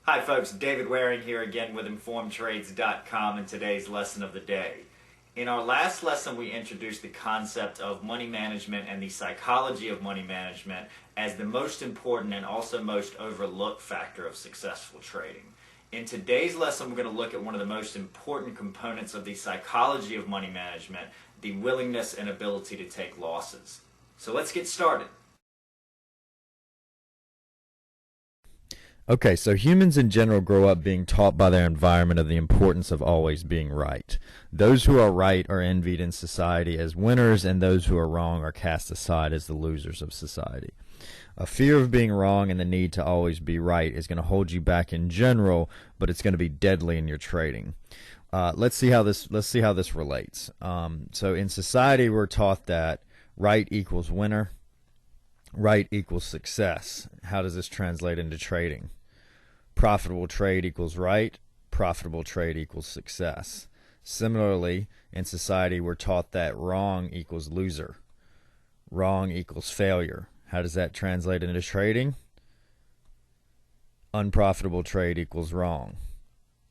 Hi folks, David Waring here again with InformedTrades.com and today's lesson of the day. In our last lesson we introduced the concept of money management and the psychology of money management as the most important and also most overlooked factor of successful trading. In today's lesson we're going to look at one of the most important components of the psychology of money management, the willingness and ability to take losses. So let's get started. Okay, so humans in general grow up being taught by their environment of the importance of always being right. Those who are right are envied in society as winners, and those who are wrong are cast aside as the losers of society. A fear of being wrong and the need to always be right is going to hold you back in general, but it's going to be deadly in your trading. Let's see how this relates. So in society, we're taught that right equals winner, right equals success. How does this translate into trading? Profitable trade equals right, profitable trade equals success. Similarly, in society, we're taught that wrong equals loser, wrong equals failure. How does that translate into trading? Unprofitable trade equals wrong,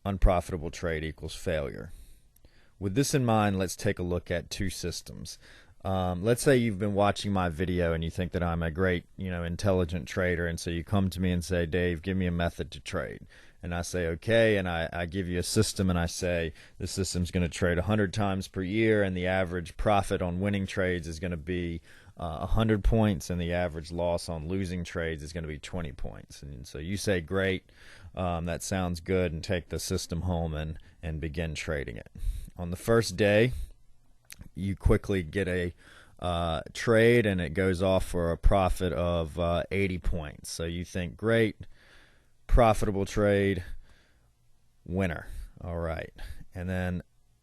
unprofitable trade equals failure. With this in mind, let's take a look at two systems. Let's say you've been watching my video and you think that I'm a great, intelligent trader, and so you come to me and say, Dave, give me a method to trade. And I say, okay, and I give you a system and I say, this system's going to trade 100 times per year, and the average profit on winning trades is going to be 100 points, and the average loss on losing trades is going to be 20 points. And so you say, great, that sounds good, and take the system home and begin trading it. On the first day, you quickly get a trade and it goes off for a profit of 80 points. So you think, great, profitable trade, winner. All right. And then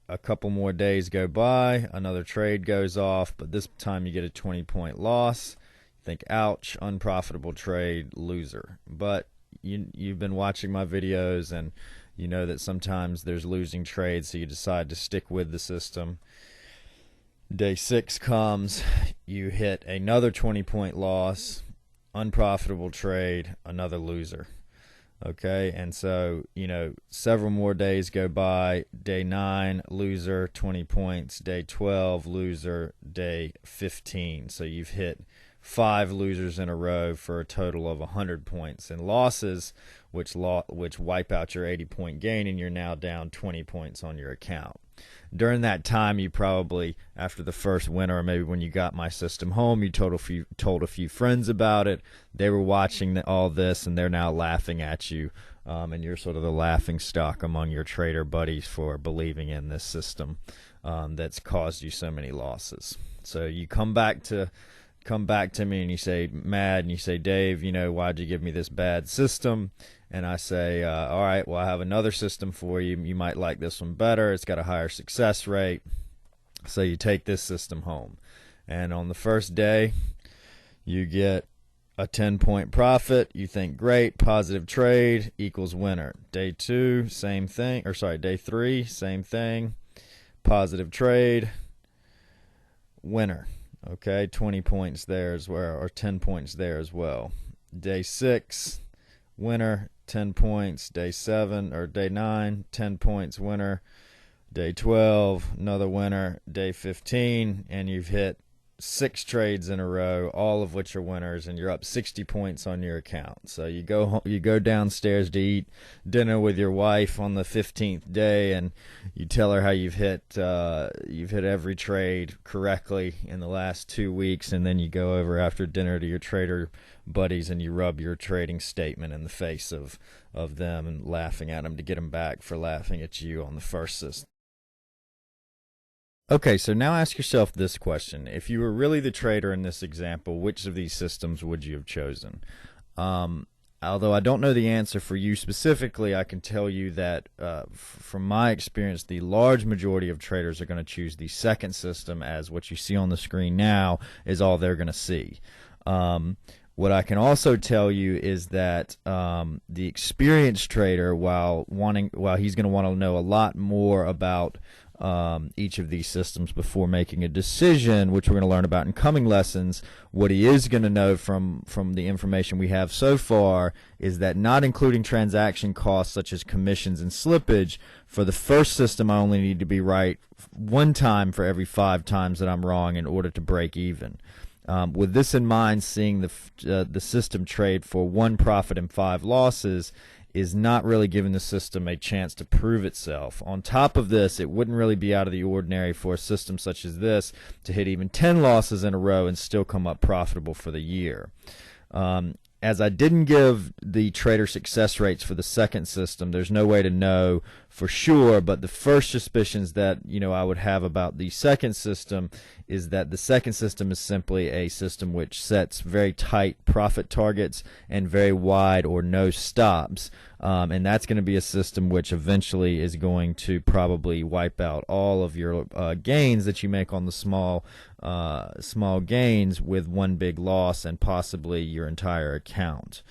a couple more days go by, another trade goes off, but this time you get a 20-point loss. You think, ouch, unprofitable trade, loser. But you've been watching my videos and you know that sometimes there's losing trades, so you decide to stick with the system. Day 6 comes, you hit another 20-point loss, unprofitable trade, another loser. Okay, and so, several more days go by. Day 9, loser, 20 points. Day 12, loser. Day 15. So you've hit 5 losers in a row for a total of 100 points. And losses, which wipe out your 80-point gain, and you're now down 20 points on your account. During that time, you probably, after the first winter, or maybe when you got my system home, you told a few friends about it. They were watching all this, and they're now laughing at you, and you're sort of the laughing stock among your trader buddies for believing in this system that's caused you so many losses. So you come back to me and you say, mad, and you say, Dave, why'd you give me this bad system? And I say, all right, well, I have another system for you. You might like this one better. It's got a higher success rate. So you take this system home. And on the first day, you get a 10-point profit. You think, great, positive trade equals winner. Day 2, same thing. Day 3, same thing. Positive trade, winner. Okay, 20 points there as well, or 10 points there as well. Day 6, winner, 10 points. Day 9, 10 points, winner. Day 12, another winner. Day 15, and you've hit 6 trades in a row, all of which are winners, and you're up 60 points on your account. So you go downstairs to eat dinner with your wife on the 15th day, and you tell her how you've hit every trade correctly in the last 2 weeks, and then you go over after dinner to your trader buddies and you rub your trading statement in the face of them and laughing at them to get them back for laughing at you on the first system. Okay, so now ask yourself this question. If you were really the trader in this example, which of these systems would you have chosen? Although I don't know the answer for you specifically, I can tell you that from my experience, the large majority of traders are going to choose the second system, as what you see on the screen now is all they're going to see. What I can also tell you is that the experienced trader, while he's going to want to know a lot more about each of these systems before making a decision, which we're going to learn about in coming lessons. What he is going to know from the information we have so far is that, not including transaction costs such as commissions and slippage, for the first system I only need to be right one time for every 5 times that I'm wrong in order to break even. With this in mind, seeing the system trade for 1 profit and 5 losses is not really giving the system a chance to prove itself. On top of this, it wouldn't really be out of the ordinary for a system such as this to hit even 10 losses in a row and still come up profitable for the year. As I didn't give the trader success rates for the second system, there's no way to know for sure, but the first suspicions that I would have about the second system is that the second system is simply a system which sets very tight profit targets and very wide or no stops, and that's going to be a system which eventually is going to probably wipe out all of your gains that you make on the small gains with one big loss and possibly your entire account.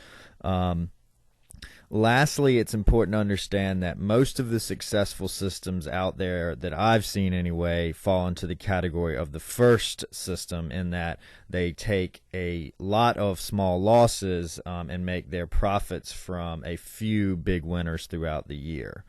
Lastly, it's important to understand that most of the successful systems out there that I've seen anyway fall into the category of the first system, in that they take a lot of small losses and make their profits from a few big winners throughout the year.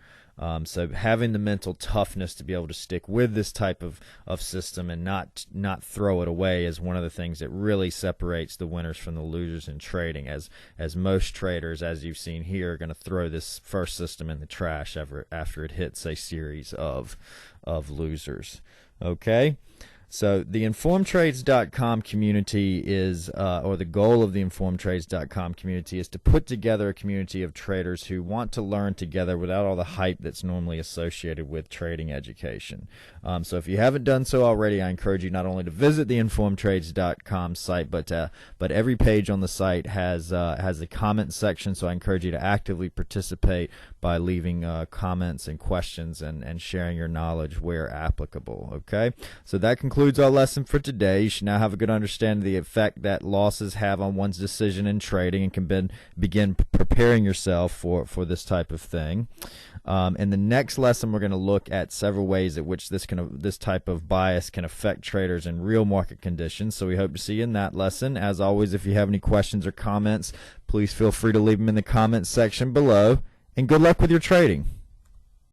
So having the mental toughness to be able to stick with this type of system and not throw it away is one of the things that really separates the winners from the losers in trading, as most traders, as you've seen here, are going to throw this first system in the trash after it hits a series of losers. Okay? So the InformedTrades.com community is, or the goal of the InformedTrades.com community is to put together a community of traders who want to learn together without all the hype that's normally associated with trading education. So if you haven't done so already, I encourage you not only to visit the InformedTrades.com site, but every page on the site has a comment section. So I encourage you to actively participate by leaving comments and questions and sharing your knowledge where applicable. Okay, so that concludes our lesson for today. You should now have a good understanding of the effect that losses have on one's decision in trading, and can begin preparing yourself for this type of thing. In the next lesson, we're going to look at several ways at which this type of bias can affect traders in real market conditions. So we hope to see you in that lesson. As always, if you have any questions or comments, please feel free to leave them in the comments section below. And good luck with your trading.